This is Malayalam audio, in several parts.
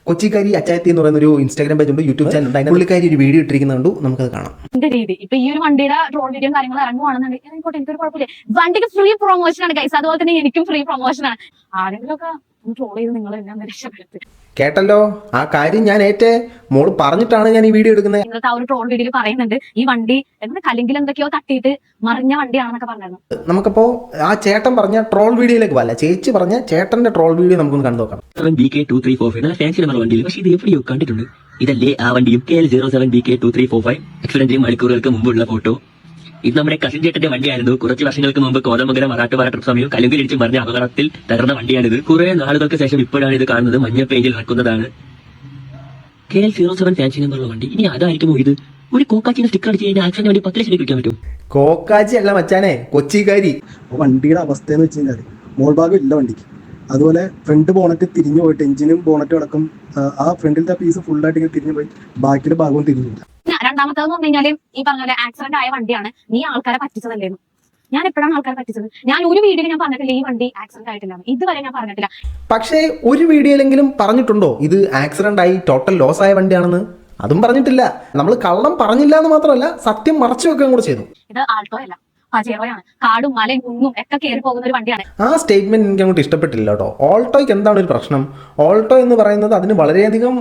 കൊച്ചിക്കാരി അച്ചായത്തി എന്ന് പറയുന്ന ഒരു ഇൻസ്റ്റാഗ്രാം പേജ് ഉണ്ട്, യൂട്യൂബ് ചാനൽ ഉണ്ട്. അതിന് പുള്ളിക്കാരി ഒരു വീഡിയോ ഇട്ടിരിക്കുന്നുണ്ട്, നമുക്കത് കാണാം. എന്റെ രീതി ഇപ്പൊ ഈ ഒരു വണ്ടിയുടെ ട്രോൾ വീഡിയോ കാര്യങ്ങൾ ഇറങ്ങുവാണെന്നുണ്ടെങ്കിൽ എനിക്കൊരു കുഴപ്പമില്ല. വണ്ടിക്ക് ഫ്രീ പ്രൊമോഷൻ ആണ് ഗൈസ്, അതുപോലെ തന്നെ എനിക്കും ഫ്രീ പ്രൊമോഷൻ ആണ്. ആരെങ്കിലും ഒക്കെ ട്രോൾ ചെയ്ത് നിങ്ങൾ എന്നെ രക്ഷപ്പെടുത്തി. കേട്ടല്ലോ, ആ കാര്യം ഞാൻ ഏറ്റേ മോള് പറഞ്ഞിട്ടാണ് ഞാൻ ഈ വീഡിയോ എടുക്കുന്നത്. നിങ്ങൾക്ക് ആ ഒരു ട്രോൾ വീഡിയോയിൽ പറയുന്നുണ്ട് ഈ വണ്ടി എന്താ കല്ലെങ്കിൽ എന്തൊക്കെയോ തട്ടിയിട്ട് മറിഞ്ഞ വണ്ടിയാണെന്നൊക്കെ പറഞ്ഞായിരുന്നു. നമുക്കപ്പോ ആ ചേട്ടൻ പറഞ്ഞ ട്രോൾ വീഡിയോയിലേക്ക് വല്ല ചേച്ചി പറഞ്ഞ ചേട്ടന്റെ ട്രോൾ വീഡിയോ നമുക്കൊന്ന് കണ്ടു നോക്കാം. BK2345 ഫാൻസി നമ്പർ വണ്ടിയിൽ, പക്ഷേ ഇത് എവിടെയോ കണ്ടിട്ടുണ്ട്. ഇതല്ലേ ആ വണ്ടിയും? KL07 BK2345 ആക്സിഡന്റ് മണിക്കൂറുകൾക്ക് മുമ്പുള്ള ഫോട്ടോ. ഇത് നമ്മുടെ കസിൻ ചേട്ടന്റെ വണ്ടിയായിരുന്നു. കുറച്ച് വർഷങ്ങൾക്ക് മുമ്പ് കോതമംഗലം മറാട്ടുപാറ ട്രിപ്പ് സമയം കലുങ്കിലിടിച്ച് മറിഞ്ഞ അപകടത്തിൽ തകർന്ന വണ്ടിയാണിത്. കുറെ നാളുകൾക്ക് ശേഷം ഇപ്പോഴാണ് ഇത് കാണുന്നത്. മഞ്ഞ പെയിന്റിൽ നടക്കുന്നതാണ്. KL07 ഫാൻസി നമ്പറുള്ള വണ്ടി. ഇനി അതായിരിക്കുമോ ഇത്? ഒരു കോക്കാച്ചിന്റെ സ്റ്റിക്കർ അടിച്ച് കഴിഞ്ഞാൽ ആക്സിഡന്റ് വണ്ടി 10 ലക്ഷം രൂപ വിൽക്കാൻ പറ്റും. കോക്കാച്ചി അല്ല മച്ചാനെ, കൊച്ചിക്കാരി. വണ്ടിയുടെ അവസ്ഥ എന്ന് വെച്ച് കഴിഞ്ഞാൽ മോൾ ഭാഗം ഇല്ല വണ്ടിക്ക്. അതുപോലെ ഫ്രണ്ട് ബോണറ്റ് തിരിഞ്ഞു പോയിട്ട് എഞ്ചിനും ബോണറ്റും അടക്കം ആ ഫ്രണ്ടിലത്തെ പീസ് ഫുള്ളായിട്ട് ഇങ്ങനെ തിരിഞ്ഞു പോയി, ബാക്കിയുടെ ഭാഗവും തിരിഞ്ഞില്ല. രണ്ടാമത്തേന്ന് പറഞ്ഞു കഴിഞ്ഞാല് ഈ പറഞ്ഞ പോലെ ആക്സിഡന്റ് ആയ വണ്ടിയാണ്. നീ ആൾക്കാരെ പറ്റിച്ചതല്ലേന്ന്. ഞാൻ എപ്പോഴാണ് ആൾക്കാരെ പറ്റിച്ചത്? ഞാൻ ഒരു വീഡിയോയിൽ ഞാൻ പറഞ്ഞിട്ടില്ല ഈ വണ്ടി ആക്സിഡന്റ് ആയിട്ടില്ല, ഇതുവരെ ഞാൻ പറഞ്ഞിട്ടില്ല. പക്ഷേ ഒരു വീഡിയോയിലെങ്കിലും പറഞ്ഞിട്ടുണ്ടോ ഇത് ആക്സിഡന്റ് ആയി ടോട്ടൽ ലോസ് ആയ വണ്ടിയാണെന്ന്? അതും പറഞ്ഞിട്ടില്ല. നമ്മൾ കള്ളം പറഞ്ഞില്ല എന്ന് മാത്രമല്ല, സത്യം മറച്ചു വെക്കുകയും കൂടെ ചെയ്തു. ഇത് ആൾട്ടോ അല്ല, പജേറോയാണ്. കാടും മലയും കുന്നും ഒക്കെ കയറി പോകുന്ന ഒരു വണ്ടിയാണ്. ആ സ്റ്റേറ്റ്മെന്റ് എനിക്ക് അങ്ങോട്ട് ഇഷ്ടപ്പെട്ടില്ല കേട്ടോ. ഓൾട്ടോയ്ക്ക് എന്താണ് ഒരു പ്രശ്നം? ഓൾട്ടോ എന്ന് പറയുന്നത് അതിന് വളരെയധികം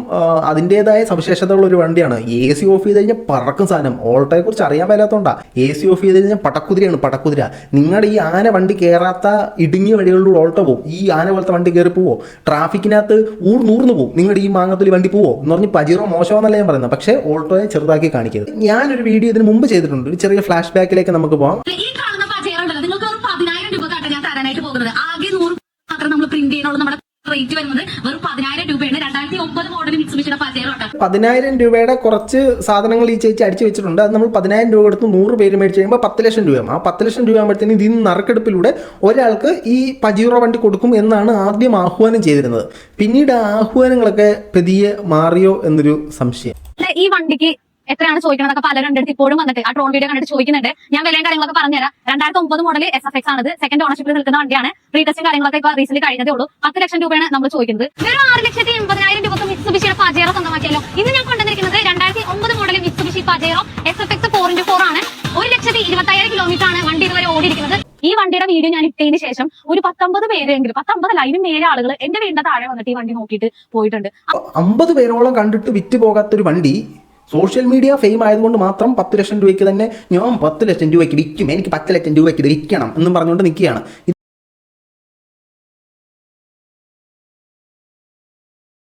അതിൻ്റെതായ സവിശേഷതകൾ ഒരു വണ്ടിയാണ്. AC ഓഫ് ചെയ്ത് കഴിഞ്ഞാൽ പറക്കും സാധനം. ഓൾട്ടോയെ കുറിച്ച് അറിയാൻ മേലാത്തോണ്ടാ. AC ഓഫ് ചെയ്ത് കഴിഞ്ഞാൽ പടക്കുതിരയാണ്, പടക്കുതിര. നിങ്ങളുടെ ഈ ആന വണ്ടി കയറാത്ത ഇടുങ്ങിയ വഴികളിലൂടെ ഓൾട്ടോ പോകും. ഈ ആന പോലത്തെ വണ്ടി കയറി പോവോ? ട്രാഫിക്കിനകത്ത് ഊർന്നൂർന്ന് പോകും. നിങ്ങളുടെ ഈ മാങ്ങത്തിൽ വണ്ടി പോവോ എന്ന് പറഞ്ഞ് പജീറോ മോശമെന്നല്ല ഞാൻ പറയുന്നത്. പക്ഷേ ഓൾട്ടോയെ ചെറുതാക്കി കാണിക്കരുത്. ഞാനൊരു വീഡിയോ ഇതിന് മുമ്പ് ചെയ്തിട്ടുണ്ട്. ഒരു ചെറിയ ഫ്ലാഷ് ബാക്കിലേക്ക് നമുക്ക് പോകാം. ഈ കാണുന്ന പജേറോ ഉണ്ടല്ലോ, നിങ്ങൾക്ക് ഒരു 10,000 രൂപ കാട്ടെ ഞാൻ തരാനായിട്ട് പോകുന്നത്. ആകെ 100 മാത്രം നമ്മൾ പ്രിന്റ് ചെയ്യാനുള്ള നമ്മുടെ റേറ്റ് വരുന്നത് വെറും 10,000 രൂപയാണ്. 2009 മോഡൽ മിത്സുബിഷിയുടെ പജേറോ ആണ്. 10,000 രൂപയുടെ കുറച്ച് സാധനങ്ങൾ ഈ ചേച്ചി അടിച്ചു വെച്ചിട്ടുണ്ട്. അത് നമ്മൾ 10,000 രൂപ കൊടുത്ത് 100 പേര് മേടിച്ച് കഴിയുമ്പോൾ 10 ലക്ഷം രൂപയാകും. ആ 10 ലക്ഷം രൂപ ആകുമ്പോഴത്തേന് ഇതിൽ നിന്ന് നറുക്കെടുപ്പിലൂടെ ഒരാൾക്ക് ഈ പജീറോ വണ്ടി കൊടുക്കും എന്നാണ് ആദ്യം ആഹ്വാനം ചെയ്തിരുന്നത്. പിന്നീട് ആഹ്വാനങ്ങളൊക്കെ പതിയെ മാറിയോ എന്നൊരു സംശയം. ഈ വണ്ടിക്ക് എത്രയാണ് ചോദിക്കണതൊക്കെ പലരും എൻ്റെ അടുത്ത് ഇപ്പോഴും വന്നിട്ട് ആ ട്രോൾ വീഡിയോ കണ്ടിട്ട് ചോദിക്കുന്നുണ്ട്. ഞാൻ വിലയും കാര്യങ്ങളൊക്കെ പറഞ്ഞുതരാം. 2009 മോഡൽ SFX ആണത്. സെക്കൻഡ് ഓണർഷിപ്പിൽ നിൽക്കുന്ന വണ്ടിയാണ്. റീ ടെസ്റ്റും കാര്യങ്ങളൊക്കെ ഇപ്പൊ റീസെന്റ് കഴിഞ്ഞതേ ഉള്ളൂ. 10 ലക്ഷം രൂപയാണ് നമ്മൾ ചോദിക്കുന്നത്. വെറും 6,80,000 രൂപക്ക് മിത്സുബിഷിയുടെ പജേറോ സ്വന്തമാക്കിയല്ലോ. ഇന്ന് ഞാൻ കൊണ്ടുവന്നിരിക്കുന്നത് 2009 model Mitsubishi Pajero SFX 4x4 ആണ്. 1,20,000 കിലോമീറ്റർ ആണ് വണ്ടി ഇതുവരെ ഓടിയിരിക്കുന്നത്. ഈ വണ്ടിയുടെ വീഡിയോ ഞാൻ ഇട്ടതിന് ശേഷം ഒരു 19 പേരെങ്കിലും, 19 അതിനും മേലെ ആളുകൾ എന്റെ വീടിന്റെ താഴെ വന്നിട്ട് ഈ വണ്ടി നോക്കിയിട്ട് പോയിട്ടുണ്ട്. 50 പേരോളം കണ്ടിട്ട് വിറ്റ് പോകാത്തൊരു വണ്ടി സോഷ്യൽ മീഡിയ ഫെയിം ആയതുകൊണ്ട് മാത്രം 10 ലക്ഷം രൂപയ്ക്ക് തന്നെ ഞാൻ 10 ലക്ഷം രൂപയ്ക്ക് വിൽക്കും, എനിക്ക് 10 ലക്ഷം രൂപയ്ക്ക് ഇത് വിൽക്കണം എന്നും പറഞ്ഞുകൊണ്ട് നിൽക്കുകയാണ്.